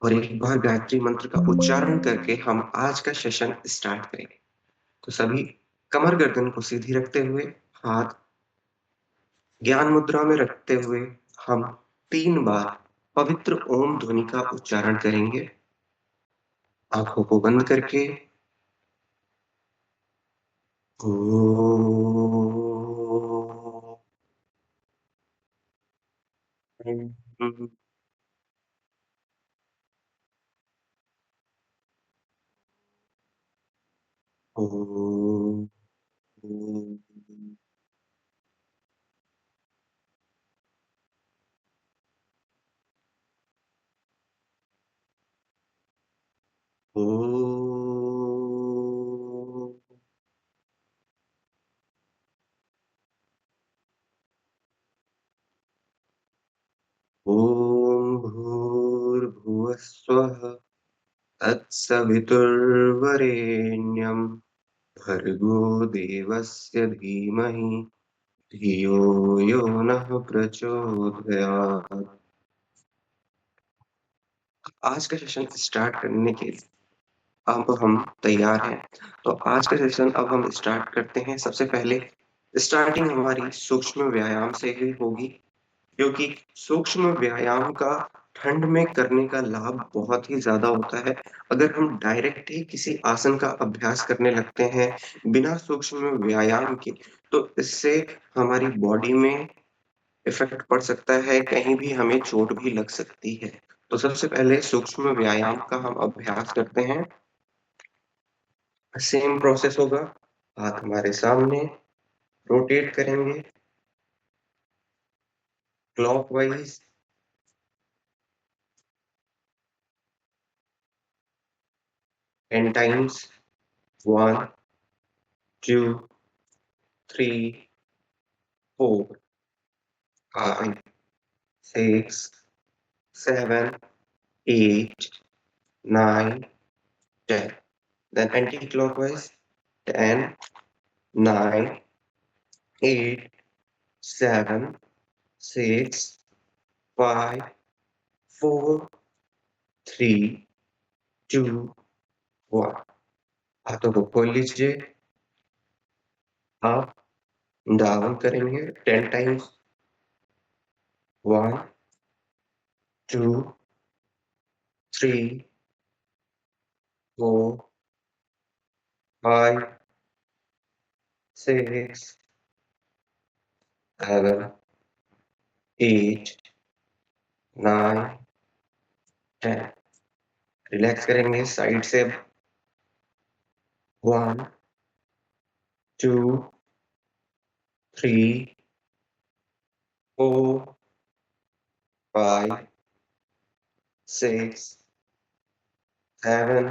और एक बार गायत्री मंत्र का उच्चारण करके हम आज का सेशन स्टार्ट करेंगे। तो सभी कमर गर्दन को सीधी रखते हुए, हाथ ज्ञान मुद्रा में रखते हुए हम 3 बार पवित्र ओम ध्वनि का उच्चारण करेंगे। आँखों को बंद करके ओम। ओम। ओम। ॐ भूर्भुवस्सुवः तत्सवितुर्वरेण्यं भर्गो देवस्य धीमहि धियो यो नः प्रचोदयात्। आज का सेशन स्टार्ट करने के लिए अब हम तैयार हैं। तो आज का सेशन अब हम स्टार्ट करते हैं। सबसे पहले स्टार्टिंग हमारी सूक्ष्म व्यायाम से ही होगी, क्योंकि सूक्ष्म व्यायाम का ठंड में करने का लाभ बहुत ही ज़्यादा होता है। अगर हम डायरेक्ट ही किसी आसन का अभ्यास करने लगते हैं बिना सूक्ष्म व्यायाम के, तो इससे हमारी बॉडी में इफ़ेक्ट पड़ सकता है, कहीं भी हमें चोट भी लग सकती है। तो सबसे पहले सूक्ष्म व्यायाम का हम अभ्यास करते हैं। सेम प्रोसेस होगा, हाथ हमारे सामने रोटेट करेंगे क्लॉकवाइज 10 टाइम्स। 1, 2, 3, 4, 5, 6, 7, 8, 9, 10. Then anti-clockwise 10, 9, 8, 7, 6, 5, 4, 3, 2, 1. हाथों को खोल लीजिए। अप डाउन करेंगे 10 टाइम्स। 1, 2, 3, 4, 5, 6, 7, 8, 9, 10. रिलैक्स करेंगे साइड से। 1, 2, 3, 4, 5, 6, 7,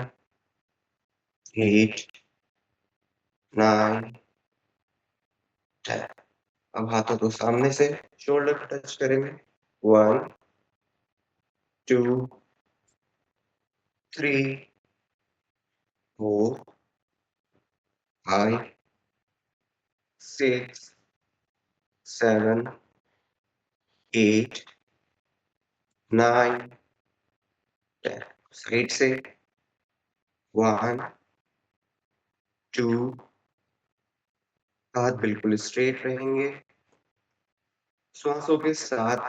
8, 9, 10. अब हाथों को सामने से शोल्डर को टच करेंगे। 1, 2, 3, 4, 5, 6, 7, 8, 9, 10. साइड से 1, 2, हाथ बिल्कुल स्ट्रेट रहेंगे। श्वासों के साथ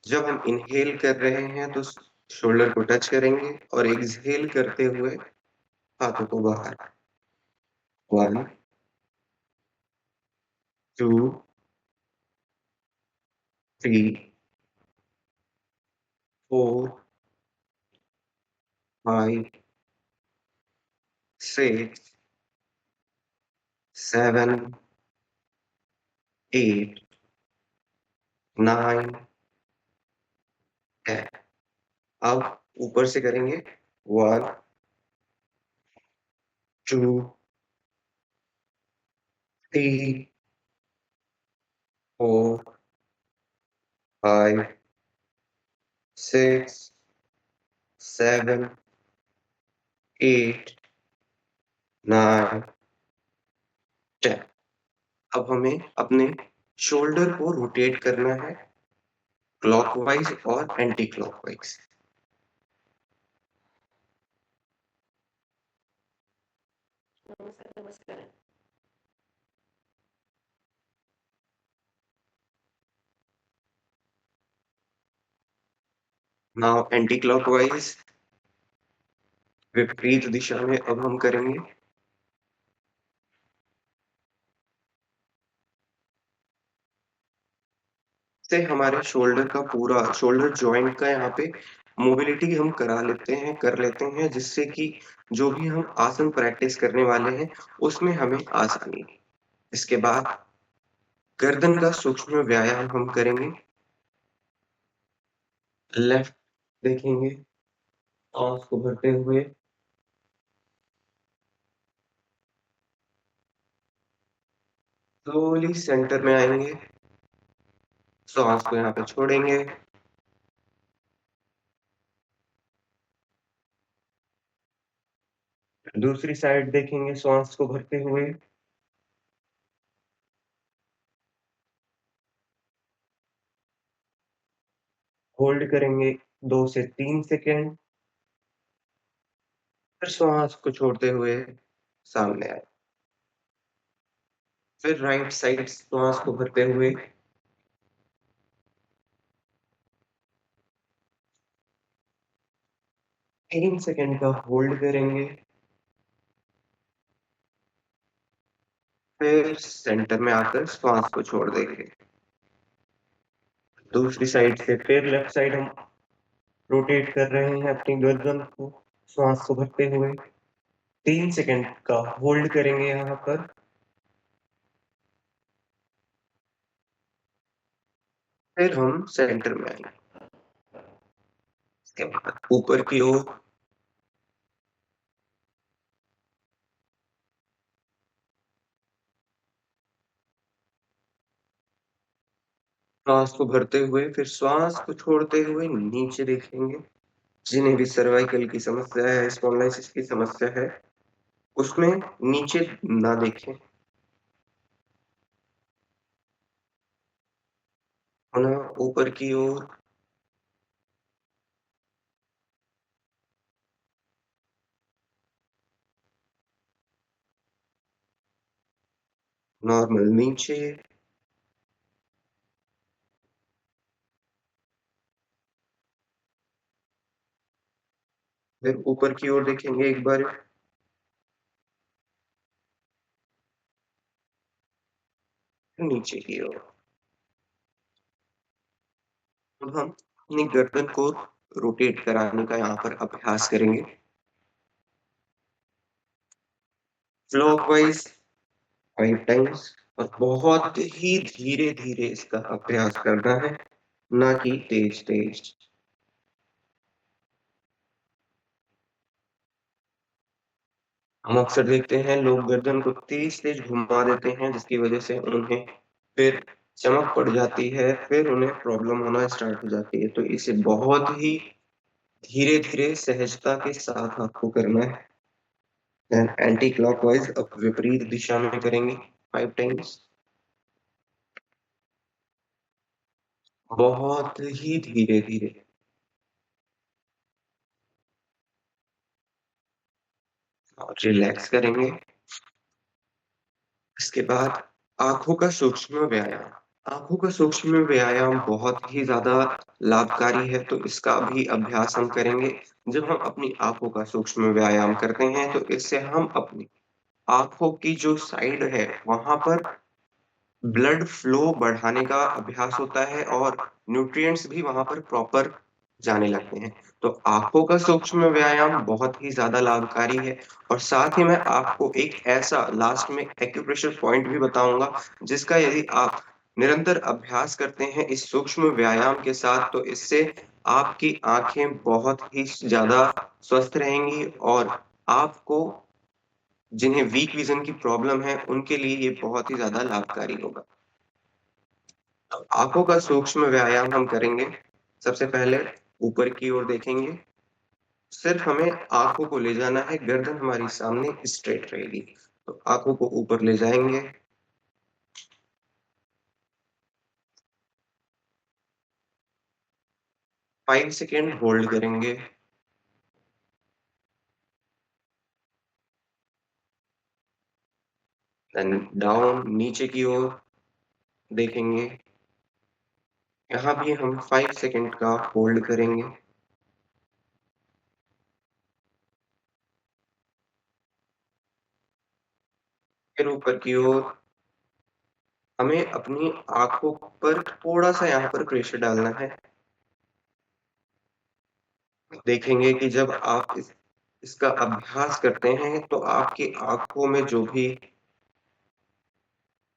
जब हम इनहेल कर रहे हैं तो शोल्डर को टच करेंगे और एक्सहेल करते हुए हाथों को बाहर। 1, 2, 3, 4, 5, 6, 7, 8, 9, 10. अब ऊपर से करेंगे। 1, 2, 3, 4, 5, 6, 7, 8, 9, 10. अब हमें अपने शोल्डर को रोटेट करना है क्लॉकवाइज और एंटी क्लॉकवाइज। नमस्कार, नमस्कार. नाउ एंटी क्लॉकवाइज विपरीत दिशा में अब हम करेंगे। से हमारे शोल्डर का पूरा शोल्डर जॉइंट का यहाँ पे मोबिलिटी हम कर लेते हैं जिससे कि जो भी हम आसन प्रैक्टिस करने वाले हैं, उसमें हमें आसानी हो। इसके बाद गर्दन का सूक्ष्म व्यायाम हम करेंगे। लेफ्ट देखेंगे, साँस को भरते हुए, स्लोली सेंटर में आएँगे, साँस को यहाँ पे छोड़ेंगे, दूसरी साइड देखेंगे श्वास को भरते हुए, होल्ड करेंगे 2 से 3 सेकंड, फिर श्वास को छोड़ते हुए सामने आए। फिर राइट साइड श्वास को भरते हुए 3 सेकंड का होल्ड करेंगे, फिर सेंटर में आकर श्वास को छोड़ देंगे। दूसरी साइड से फिर लेफ्ट साइड हम रोटेट कर रहे हैं अपनी गर्दन को श्वास को भरते हुए। 3 सेकंड का होल्ड करेंगे यहाँ पर, फिर हम सेंटर में आएँगे। इसके बाद ऊपर की ओर श्वास को भरते हुए, फिर श्वास को छोड़ते हुए नीचे देखेंगे। जिन्हें भी सर्वाइकल की समस्या है, स्पॉन्डिलाइटिस की समस्या है, उसमें नीचे ना देखें। पुनः ऊपर की ओर नॉर्मल नीचे, फिर ऊपर की ओर देखेंगे एक बार, फिर नीचे की ओर। अब हम अपनी गर्दन को रोटेट कराने का यहाँ पर अभ्यास करेंगे। क्लॉकवाइज 5 टाइम्स और बहुत ही धीरे-धीरे इसका अभ्यास करना है, ना कि तेज-तेज। हम अक्सर देखते हैं लोग गर्दन को तेज-तेज घुमा देते हैं जिसकी वजह से उन्हें फिर चमक पड़ जाती है, फिर उन्हें प्रॉब्लम होना स्टार्ट हो जाती है। तो इसे बहुत ही धीरे-धीरे सहजता के साथ आपको करना है। देन एंटी क्लॉकवाइज अब विपरीत दिशा में करेंगे 5 टाइम्स। बहुत ही धीरे-धीरे और रिलैक्स करेंगे। इसके बाद आँखों का सूक्ष्म व्यायाम। आँखों का सूक्ष्म व्यायाम बहुत ही ज़्यादा लाभकारी है, तो इसका भी अभ्यास हम करेंगे। जब हम अपनी आँखों का सूक्ष्म व्यायाम करते हैं, तो इससे हम अपनी आँखों की जो साइड है, वहाँ पर ब्लड फ्लो बढ़ाने का अभ्यास होता है और न्यूट्रिएंट्स भी वहाँ पर प्रॉपर जाने लगते हैं। तो आँखों का सूक्ष्म व्यायाम बहुत ही ज़्यादा लाभकारी है और साथ ही मैं आपको एक ऐसा लास्ट में एक्यूप्रेशर पॉइंट भी बताऊँगा, जिसका यदि आप निरंतर अभ्यास करते हैं इस सूक्ष्म व्यायाम के साथ, तो इससे आपकी आँखें बहुत ही ज़्यादा स्वस्थ रहेंगी और आपको जिन्हें वीक विज़न की प्रॉब्लम है, उनके लिए ये बहुत ही ज़्यादा लाभकारी होगा। आँखों का सूक्ष्म व्यायाम हम करेंगे। सबसे पहले ऊपर की ओर देखेंगे। सिर्फ़ हमें आँखों को ले जाना है, गर्दन हमारी सामने स्ट्रेट रहेगी। तो आँखों को ऊपर ले जाएँगे, 5 सेकंड होल्ड करेंगे, देन डाउन नीचे की ओर देखेंगे। यहाँ भी हम 5 सेकंड का होल्ड करेंगे। फिर ऊपर की ओर हमें अपनी आँखों पर थोड़ा-सा यहाँ पर प्रेशर डालना है। देखेंगे कि जब आप इसका अभ्यास करते हैं, तो आपकी आँखों में जो भी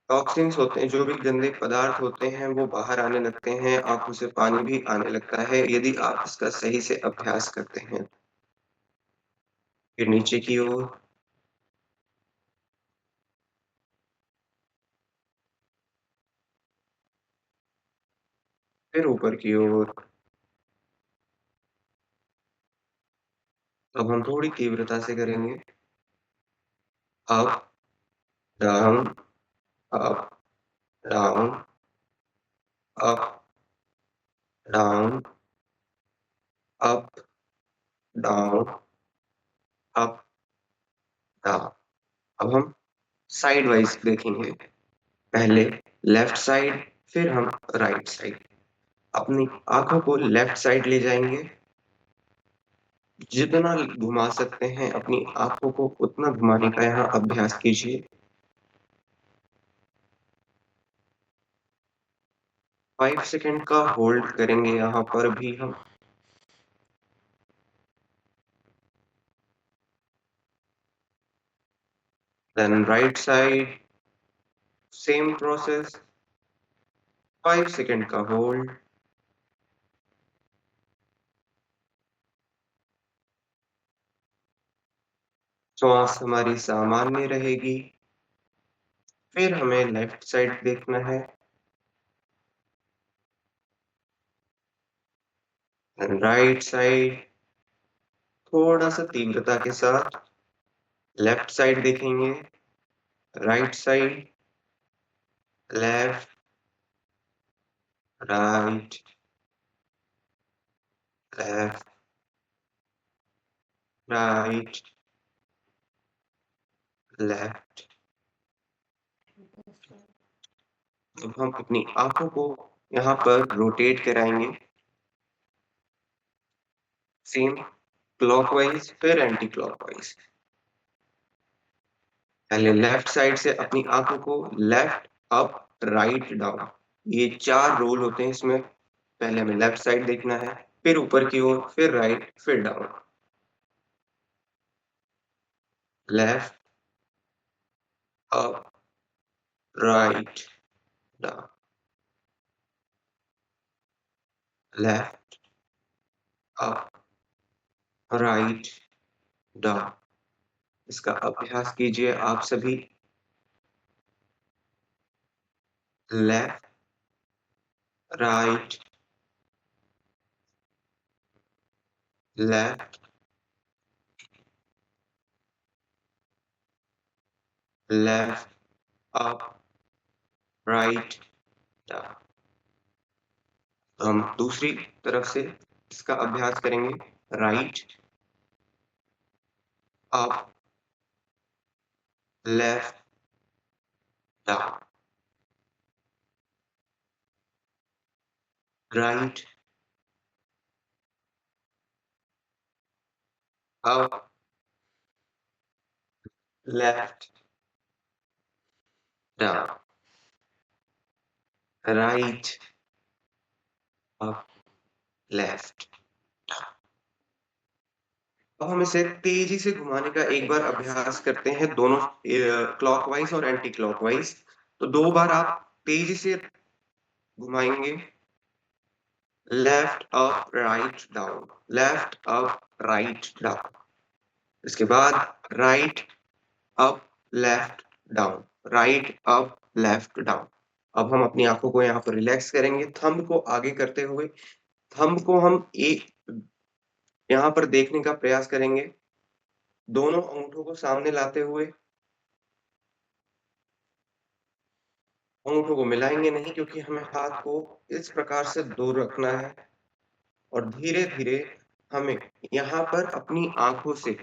टॉक्सिन्स होते हैं, जो भी गंदे पदार्थ होते हैं, वो बाहर आने लगते हैं, आँखों से पानी भी आने लगता है, यदि आप इसका सही से अभ्यास करते हैं। फिर नीचे की ओर, फिर ऊपर की ओर। अब हम थोड़ी तीव्रता से करेंगे। Up, down, up, down, up, down, up, down, up, down. अब हम साइड वाइज़ देखेंगे। पहले लेफ्ट साइड, फिर हम राइट साइड। अपनी आँखों को लेफ्ट साइड ले जाएँगे। जितना घुमा सकते हैं अपनी आँखों को उतना घुमाने का यहाँ अभ्यास कीजिए। 5 सेकंड का होल्ड करेंगे यहाँ पर भी हम। Then right side, same process, 5 second का होल्ड। श्वास हमारी सामान्य रहेगी। फिर हमें लेफ्ट साइड देखना है। देन राइट साइड, थोड़ा-सा तीव्रता के साथ लेफ्ट साइड देखेंगे, right side, left, right, left, right, left. अब हम अपनी आँखों को यहाँ पर रोटेट कराएँगे, सेम क्लॉकवाइज़ फिर एंटी क्लॉकवाइज़। पहले लेफ्ट साइड से अपनी आँखों को लेफ्ट, अप, राइट, डाउन, ये 4 रोल होते हैं इसमें। पहले हमें लेफ्ट साइड देखना है, फिर ऊपर की ओर, फिर राइट, फिर down. Left, up, right, down, left, up, right, down. इसका अभ्यास कीजिए आप सभी। Left, right, left, left, up, right, down. हम दूसरी तरफ से इसका अभ्यास करेंगे। Right, up, left, down, right, up, left, down, right, up, left, down. अब हम इसे तेजी से घुमाने का एक बार अभ्यास करते हैं, दोनों क्लॉकवाइज और एंटी क्लॉकवाइज। तो 2 बार आप तेजी से घुमाएँगे। Left, up, right, down, left, up, right, down. इसके बाद right, up, left, down, right, up, left, down. अब हम अपनी आँखों को यहाँ पर रिलैक्स करेंगे, थंब को आगे करते हुए, थंब को हम एक यहाँ पर देखने का प्रयास करेंगे, दोनों अंगूठों को सामने लाते हुए, अंगूठों को मिलाएँगे नहीं क्योंकि हमें हाथ को इस प्रकार से दूर रखना है और धीरे-धीरे हमें यहाँ पर अपनी आँखों से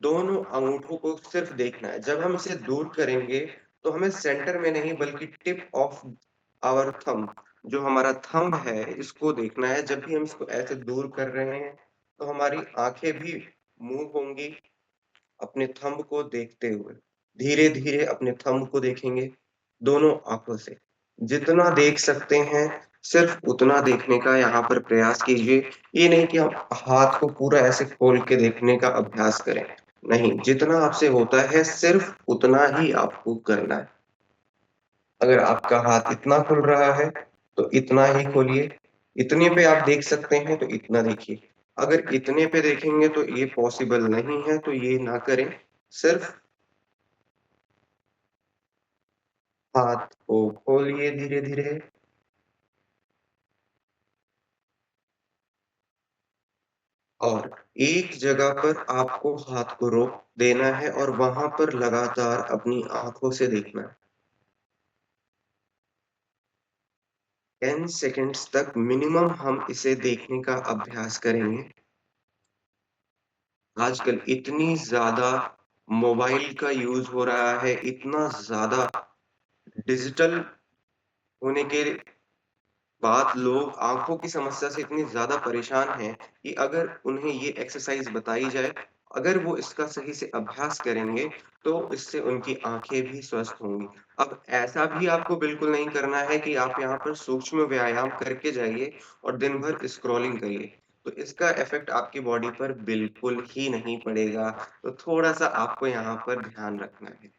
दोनों अंगूठों को सिर्फ़ देखना है। जब हम इसे दूर करेंगे, तो हमें सेंटर में नहीं बल्कि टिप ऑफ आवर थंब, जो हमारा थंब है, इसको देखना है। जब भी हम इसको ऐसे दूर कर रहे हैं, तो हमारी आँखें भी मूव होंगी अपने थंब को देखते हुए। धीरे-धीरे अपने थंब को देखेंगे, दोनों आँखों से। जितना देख सकते हैं, सिर्फ़ उतना देखने का यहाँ पर प्रयास कीजिए। ये नहीं कि आप हाथ को पूरा ऐसे खोल के देखने का अभ्यास करें। नहीं, जितना आपसे होता है, सिर्फ़ उतना ही आपको करना है। अगर आपका हाथ इतना खुल रहा है, तो इतना ही खोलिए। इतने पे आप देख सकते हैं, तो इतना देखिए। अगर इतने पे देखेंगे, तो ये पॉसिबल नहीं है, तो ये ना करें। सिर्फ़ हाथ को खोलिए धीरे-धीरे और एक जगह पर आपको हाथ को रोक देना है और वहाँ पर लगातार अपनी आँखों से देखना है। 10 सेकंड्स तक मिनिमम हम इसे देखने का अभ्यास करेंगे। आजकल इतनी ज़्यादा मोबाइल का यूज़ हो रहा है, इतना ज़्यादा डिजिटल होने के बाद लोग आँखों की समस्या से इतनी ज़्यादा परेशान हैं कि अगर उन्हें ये एक्सरसाइज़ बताई जाए, अगर वो इसका सही से अभ्यास करेंगे, तो इससे उनकी आँखें भी स्वस्थ होंगी। अब ऐसा भी आपको बिल्कुल नहीं करना है कि आप यहाँ पर सूक्ष्म व्यायाम करके जाइए और दिन भर स्क्रॉलिंग करिए। तो इसका इफ़ेक्ट आपकी बॉडी पर बिल्कुल ही नहीं पड़ेगा, तो थोड़ा-सा आपको यहाँ पर ध्यान रखना है।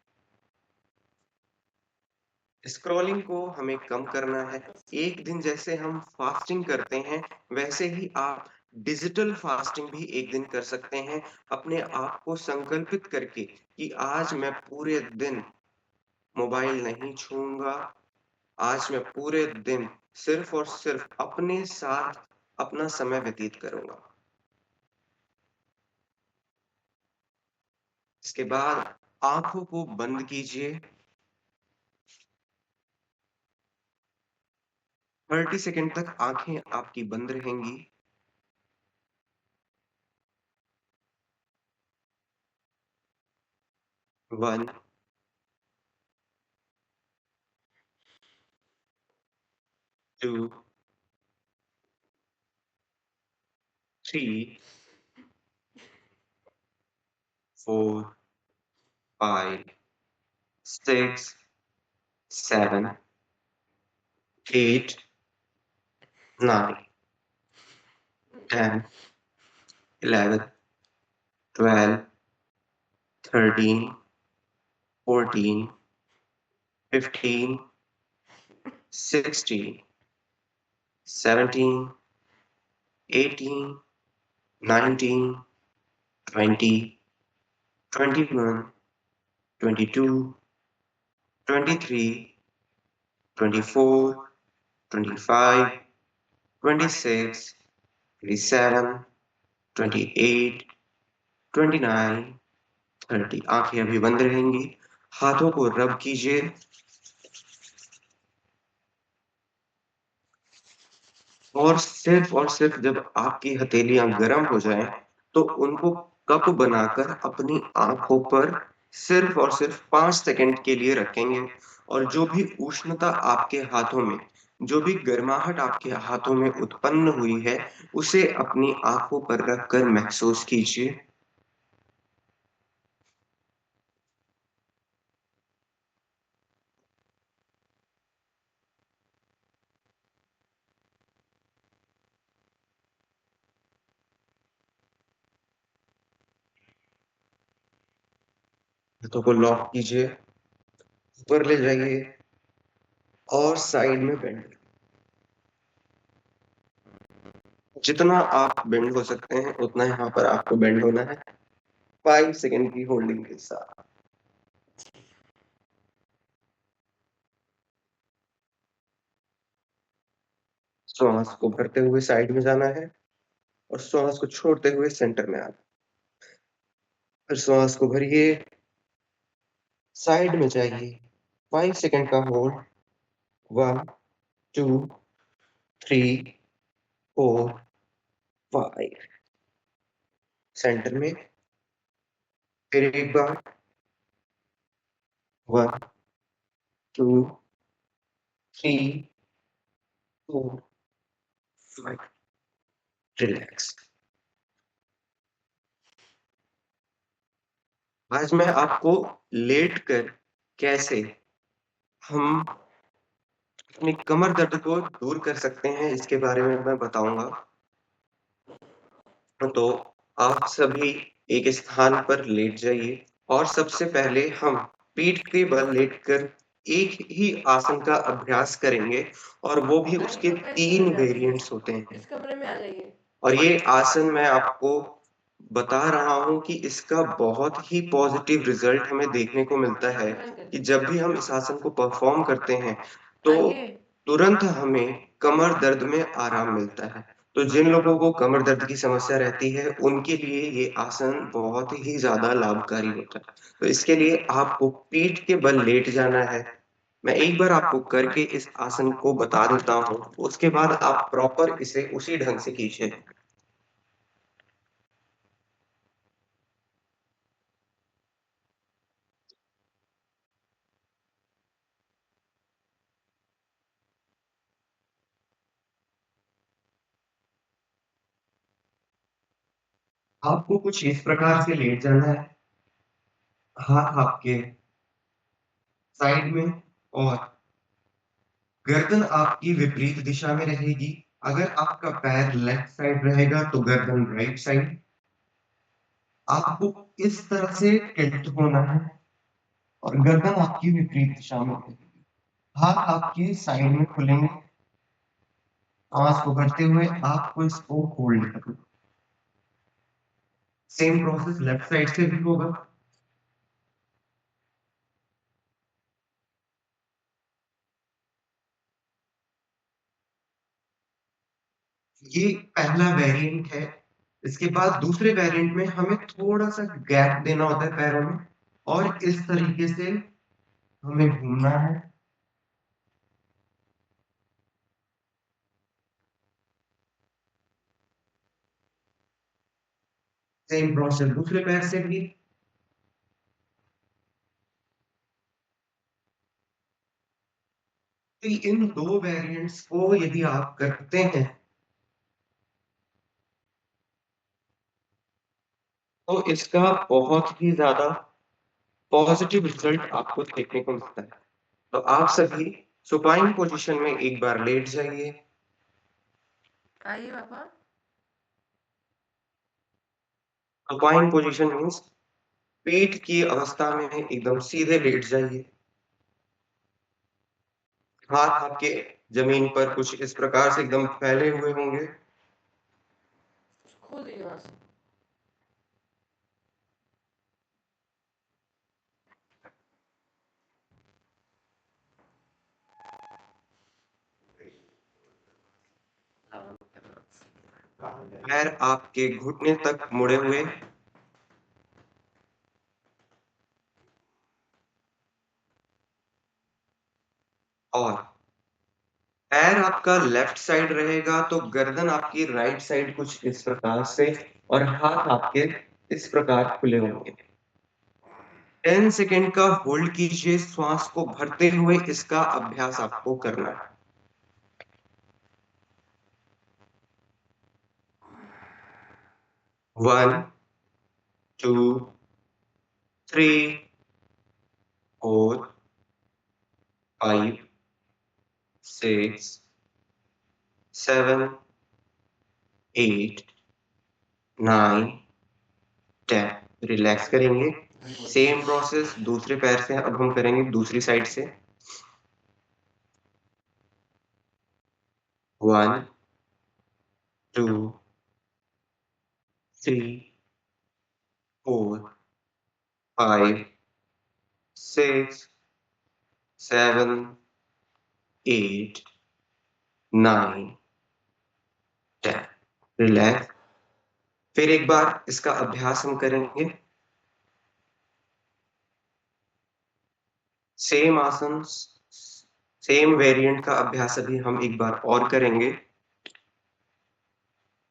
स्क्रॉलिंग को हमें कम करना है। एक दिन जैसे हम फास्टिंग करते हैं, वैसे ही आप डिजिटल फास्टिंग भी एक दिन कर सकते हैं। अपने आप को संकल्पित करके कि आज मैं पूरे दिन मोबाइल नहीं छूऊँगा, आज मैं पूरे दिन सिर्फ़ और सिर्फ़ अपने साथ अपना समय व्यतीत करूँगा। इसके बाद आँखों को बंद कीजिए, 30 सेकंड तक आँखें आपकी बंद रहेंगी। 1, 2, 3, 4, 5, 6, 7, 8, 9, 10, 11, 12, 13, 14, 15, 16, 17, 18, 19, 20, 21, 22, 23, 24, 25, 26, 27, 28, 29, 30। आँखें अभी बंद रहेंगी। हाथों को रब कीजिए और सिर्फ़ जब आपकी हथेलियाँ गरम हो जाएँ, तो उनको कप बनाकर अपनी आँखों पर सिर्फ़ और सिर्फ़ 5 सेकंड के लिए रखेंगे और जो भी उष्णता आपके हाथों में, जो भी गर्माहट आपके हाथों में उत्पन्न हुई है, उसे अपनी आँखों पर रखकर महसूस कीजिए। हाथों को लॉक कीजिए, ऊपर ले जाइए और साइड में बेंड। जितना आप बेंड हो सकते हैं, उतना यहाँ पर आपको बेंड होना है, 5 सेकंड की होल्डिंग के साथ। श्वास को भरते हुए साइड में जाना है और श्वास को छोड़ते हुए सेंटर में आना। फिर श्वास को भरिए, साइड में जाइए, 5 सेकंड का होल्ड, 1, 2, 3, 4, 5, सेंटर में, फिर एक बार, 1, two, three, four, five. Relax. आज मैं आपको लेट कर कैसे हम अपनी कमर दर्द को दूर कर सकते हैं, इसके बारे में मैं बताऊँगा। तो आप सभी एक स्थान पर लेट जाइए और सबसे पहले हम पीठ के बल लेटकर एक ही आसन का अभ्यास करेंगे और वो भी आए उसके कमरे में 3 आ जाइए, वेरिएंट्स होते हैं। इस कमरे में आ जाइए। और ये आसन मैं आपको बता रहा हूँ कि इसका बहुत ही पॉज़िटिव रिज़ल्ट हमें देखने को मिलता है आँखें बंद कि करिए। जब भी हम इस आसन को परफ़ॉर्म करते हैं, तो आइए। तुरंत हमें कमर दर्द में आराम मिलता है। तो जिन लोगों को कमर दर्द की समस्या रहती है, उनके लिए ये आसन बहुत ही ज़्यादा लाभकारी होता है। तो इसके लिए आपको पीठ के बल लेट जाना है। मैं एक बार आपको करके इस आसन को बता देता हूँ, उसके बाद आप प्रॉपर इसे उसी ढंग से कीजिए। आपको कुछ इस प्रकार से लेट जाना है, हाथ आपके साइड में और गर्दन आपकी विपरीत दिशा में रहेगी। अगर आपका पैर लेफ्ट साइड रहेगा तो गर्दन राइट साइड। आपको इस तरह से टिल्ट होना है और गर्दन आपकी विपरीत दिशा में रहेगी। हाथ आपके साइड में खुलेंगे, सांस को भरते हुए आपको इसको होल्ड करना। सेम प्रोसेस लेफ्ट साइड से भी होगा। ये पहला वेरिएंट है। इसके बाद दूसरे वेरिएंट में हमें थोड़ा-सा गैप देना होता है पैरों में और इस तरीके से हमें घूमना है। सेम प्रोसेस दूसरे पैर से भी। तो इन 2 वेरिएंट्स को यदि आप करते हैं, तो इसका बहुत ही ज़्यादा पॉज़िटिव रिज़ल्ट आपको देखने को मिलता है। तो आप सभी सुपाइन पोज़ीशन में एक बार लेट जाइए। आइए पापा। सुपाइन पोज़ीशन मीन्स पेट की अवस्था में एकदम सीधे लेट जाइए। हाथ आपके ज़मीन पर कुछ इस प्रकार से एकदम फैले हुए होंगे। खोल दीजिए वहाँ से। पैर आपके घुटने तक मुड़े हुए और पैर आपका लेफ्ट साइड रहेगा तो गर्दन आपकी राइट साइड कुछ इस प्रकार से और हाथ आपके इस प्रकार खुले होंगे। 10 सेकंड का होल्ड कीजिए, श्वास को भरते हुए इसका अभ्यास आपको करना है। 1, 2, 3, 4, 5, 6, 7, 8, 9, 10। रिलैक्स करेंगे। सेम प्रोसेस दूसरे पैर से अब हम करेंगे दूसरी साइड से। 1, 2, 3, 4, 5, 6, 7, 8, 9, 10। रिलैक्स। फिर एक बार इसका अभ्यास हम करेंगे। सेम आसन, सेम वेरिएंट का अभ्यास अभी हम एक बार और करेंगे।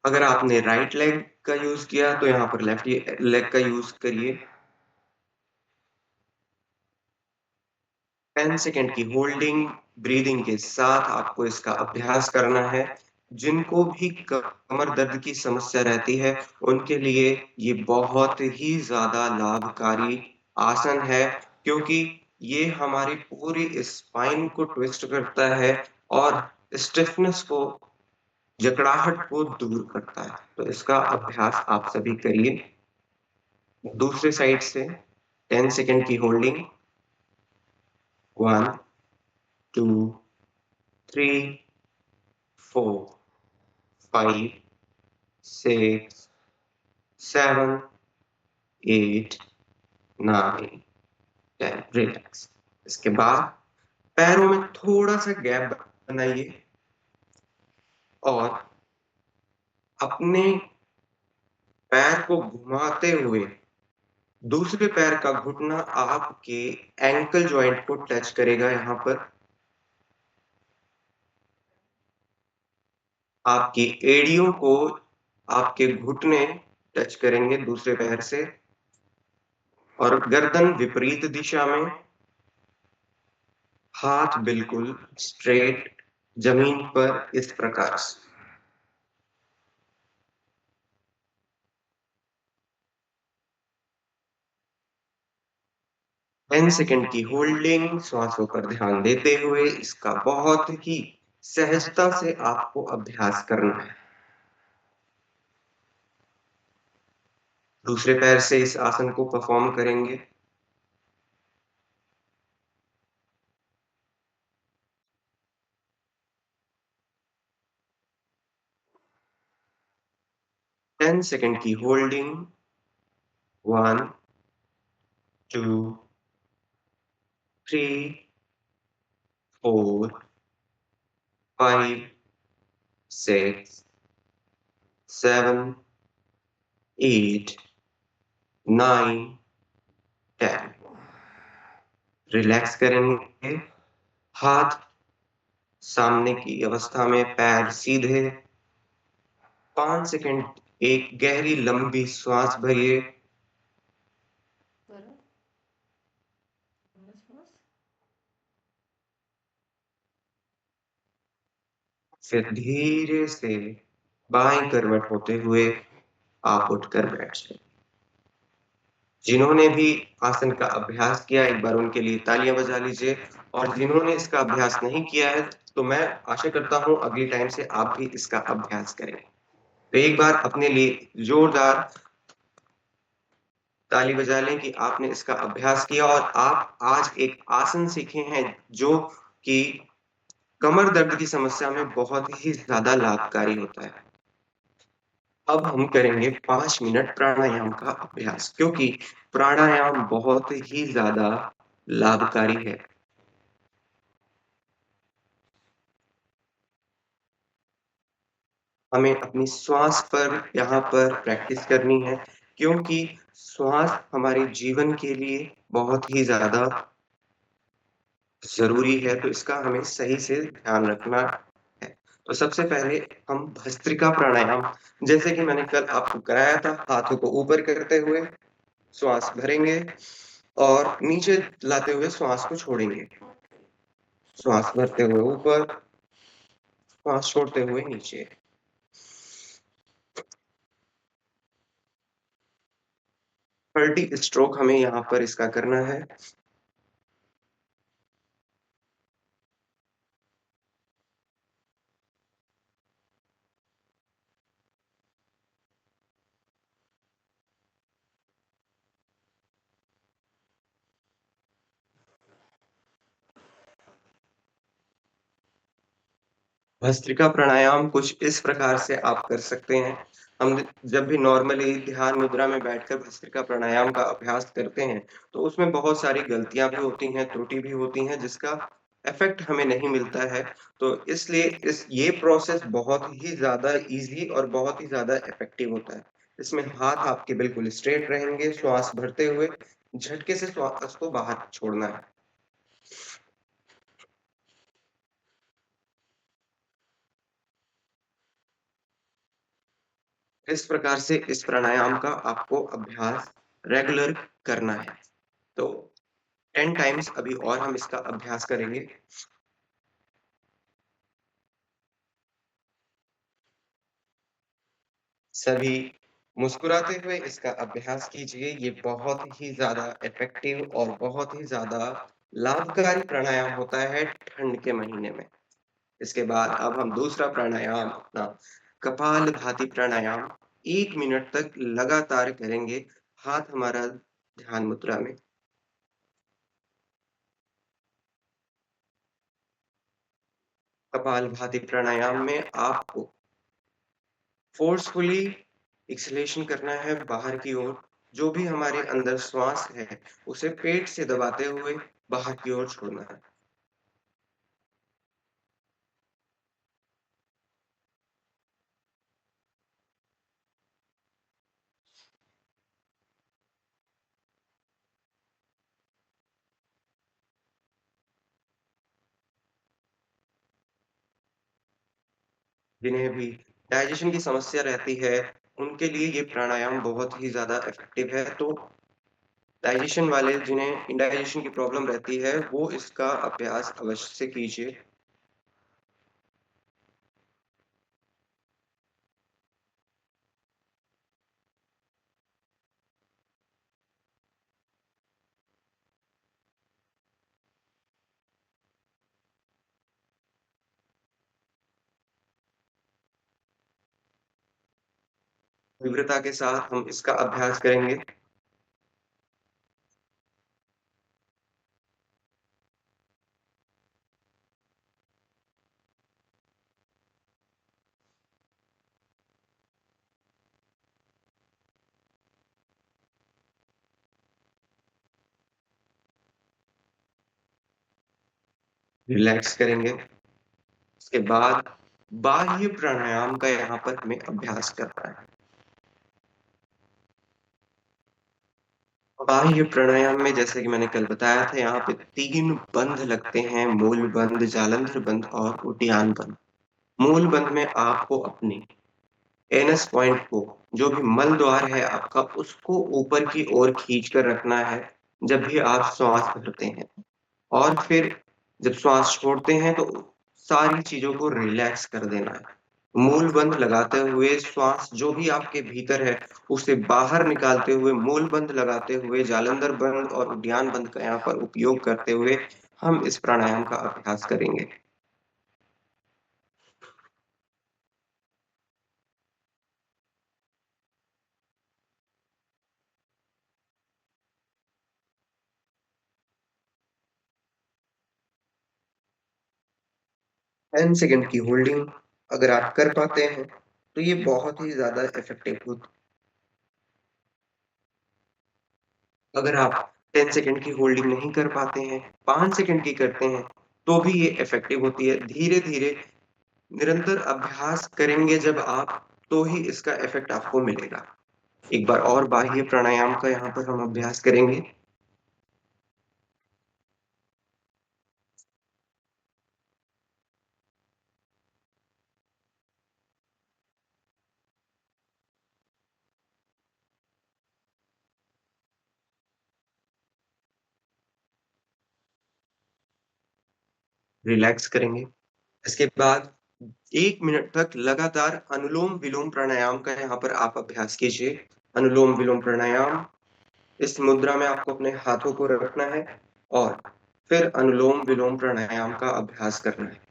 अगर आपने राइट लेग का यूज़ किया तो यहाँ पर लेफ्ट लेग का यूज़ करिए। 10 सेकंड की होल्डिंग ब्रीदिंग के साथ आपको इसका अभ्यास करना है। जिनको भी कमर दर्द की समस्या रहती है, उनके लिए ये बहुत ही ज़्यादा लाभकारी आसन है, क्योंकि ये हमारी पूरी स्पाइन को ट्विस्ट करता है और स्टिफनेस को, जकड़ाहट को दूर करता है। तो इसका अभ्यास आप सभी करिए। दूसरे साइड से 10 सेकंड की होल्डिंग 1, 2, 3, 4, 5, 6, 7, 8, 9, 10 रिलैक्स। इसके बाद पैरों में थोड़ा-सा गैप बनाइए और अपने पैर को घुमाते हुए दूसरे पैर का घुटना आपके एंकल जॉइंट को टच करेगा यहाँ पर। आपकी एड़ियों को आपके घुटने टच करेंगे दूसरे पैर से और गर्दन विपरीत दिशा में, हाथ बिल्कुल स्ट्रेट जमीन पर इस प्रकार से। 10 सेकंड की होल्डिंग, श्वासों पर ध्यान देते हुए इसका बहुत ही सहजता से आपको अभ्यास करना है। दूसरे पैर से इस आसन को परफॉर्म करेंगे। टेन सेकंड की होल्डिंग 1, 2, 3, 4, 5, 6, 7, 8, 9, 10। रिलैक्स करेंगे। हाथ सामने की अवस्था में, पैर सीधे। 5 सेकंड एक गहरी लंबी श्वास भरिए। बरं. बस. फिर धीरे से बाएं करवट होते हुए आप उठकर बैठ जाए। जिन्होंने भी आसन का अभ्यास किया, एक बार उनके लिए तालियां बजा लीजिए, और जिन्होंने इसका अभ्यास नहीं किया है, तो मैं आशा करता हूं अगली टाइम से आप भी इसका अभ्यास करें। तो एक बार अपने लिए जोरदार ताली बजा लें कि आपने इसका अभ्यास किया और आप आज एक आसन सीखे हैं जो कि कमर दर्द की समस्या में बहुत ही ज़्यादा लाभकारी होता है। अब हम करेंगे 5 मिनट प्राणायाम का अभ्यास, क्योंकि प्राणायाम बहुत ही ज़्यादा लाभकारी है। हमें अपनी श्वास पर यहाँ पर प्रैक्टिस करनी है, क्योंकि श्वास हमारे जीवन के लिए बहुत ही ज़्यादा ज़रूरी है, तो इसका हमें सही से ध्यान रखना है। तो सबसे पहले हम भस्त्रिका प्राणायाम, जैसे कि मैंने कल आपको कराया था, हाथों को ऊपर करते हुए श्वास भरेंगे और नीचे लाते हुए श्वास को छोड़ेंगे। श्वास भरते हुए ऊपर, श्वास छोड़ते हुए नीचे। 30 स्ट्रोक हमें यहाँ पर इसका करना है। भस्त्रिका प्राणायाम कुछ इस प्रकार से आप कर सकते हैं। हम जब भी नॉर्मली ध्यान मुद्रा में बैठकर भस्त्रिका प्राणायाम का अभ्यास करते हैं, तो उसमें बहुत सारी गलतियाँ भी होती हैं, त्रुटि भी होती हैं, जिसका इफ़ेक्ट हमें नहीं मिलता है। तो इसलिए इस ये प्रोसेस बहुत ही ज़्यादा ईज़ी और बहुत ही ज़्यादा इफ़ेक्टिव होता है। इसमें हाथ आपके बिल्कुल स्ट्रेट रहेंगे, श्वास भरते हुए झटके से श्वास को बाहर छोड़ना है। इस प्रकार से इस प्राणायाम का आपको अभ्यास रेगुलर करना है। तो 10 टाइम्स अभी और हम इसका अभ्यास करेंगे। सभी मुस्कुराते हुए इसका अभ्यास कीजिए, ये बहुत ही ज़्यादा इफ़ेक्टिव और बहुत ही ज़्यादा लाभकारी प्राणायाम होता है ठंड के महीने में। इसके बाद अब हम दूसरा प्राणायाम अपना कपालभाति प्राणायाम 1 मिनट तक लगातार करेंगे, हाथ हमारा ध्यान मुद्रा में। कपालभाति प्राणायाम में आपको फ़ोर्सफुली एक्सहेलेशन करना है बाहर की ओर, जो भी हमारे अंदर श्वास है, उसे पेट से दबाते हुए बाहर की ओर छोड़ना है। जिन्हें भी डाइजेशन की समस्या रहती है, उनके लिए ये प्राणायाम बहुत ही ज़्यादा इफ़ेक्टिव है, तो डाइजेशन वाले जिन्हें इंडाइजेशन की प्रॉब्लम रहती है, वो इसका अभ्यास अवश्य से कीजिए। तीव्रता के साथ हम इसका अभ्यास करेंगे। रिलैक्स करेंगे। उसके बाद बाह्य प्राणायाम का यहाँ पर हमें अभ्यास करना है। बाह्य प्राणायाम में जैसे कि मैंने कल बताया था यहाँ पे 3 बंध लगते हैं, मूल बंध, जालंधर बंध और उद्यान बंध। मूल बंध में आपको अपने एनस पॉइंट को, जो भी मल द्वार है आपका, उसको ऊपर की ओर खींच कर रखना है, जब भी आप श्वास भरते हैं। और फिर जब श्वास छोड़ते हैं तो सारी चीज़ों को रिलैक्स कर देना है। मूल बंध लगाते हुए श्वास जो भी आपके भीतर है, उसे बाहर निकालते हुए मूल बंध लगाते हुए जालंधर बंध और उद्यान बंध का यहाँ पर उपयोग करते हुए हम इस प्राणायाम का अभ्यास करेंगे। 10 सेकंड की होल्डिंग अगर आप कर पाते हैं, तो ये बहुत ही ज़्यादा इफ़ेक्टिव होती है। अगर आप 10 सेकंड की होल्डिंग नहीं कर पाते हैं, 5 सेकंड की करते हैं, तो भी ये इफ़ेक्टिव होती है। धीरे-धीरे निरंतर अभ्यास करेंगे जब आप, तो ही इसका इफ़ेक्ट आपको मिलेगा। एक बार और बाह्य प्राणायाम का यहाँ पर हम अभ्यास करेंगे। रिलैक्स करेंगे। इसके बाद 1 मिनट तक लगातार अनुलोम-विलोम प्राणायाम का यहाँ पर आप अभ्यास कीजिए। अनुलोम-विलोम प्राणायाम, इस मुद्रा में आपको अपने हाथों को रखना है और फिर अनुलोम-विलोम प्राणायाम का अभ्यास करना है।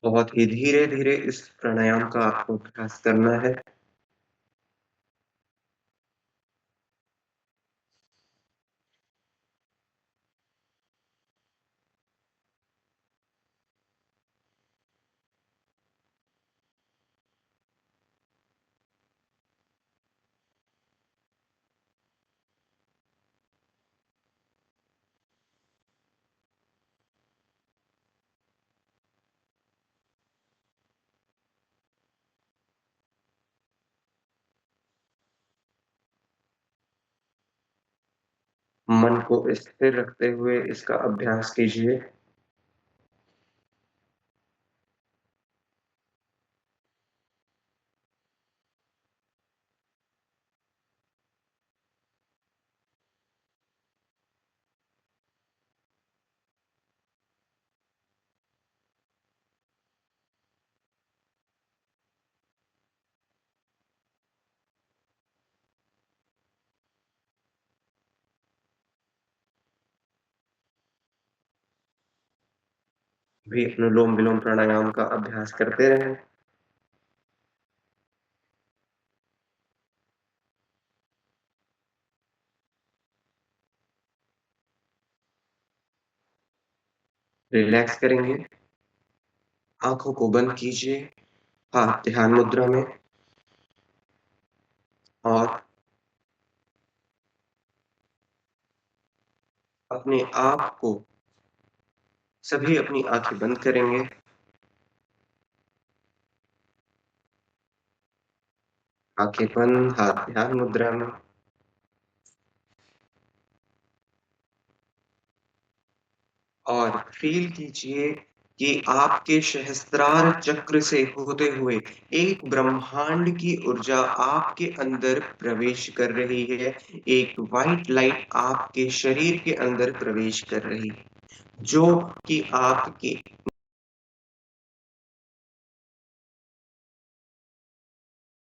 बहुत ही धीरे-धीरे इस प्राणायाम का आपको अभ्यास करना है। मन को स्थिर रखते हुए इसका अभ्यास कीजिए। भी अनुलोम-विलोम प्राणायाम का अभ्यास करते रहें। रिलैक्स करेंगे, आँखों को बंद कीजिए, हाथ ध्यान मुद्रा में और अपने आप को सभी अपनी आँखें बंद करेंगे, आँखें बंद, हाथ ध्यान मुद्रा में और फ़ील कीजिए कि आपके सहस्त्रार चक्र से होते हुए एक ब्रह्मांड की ऊर्जा आपके अंदर प्रवेश कर रही है। एक व्हाइट लाइट आपके शरीर के अंदर प्रवेश कर रही है, जो कि आपके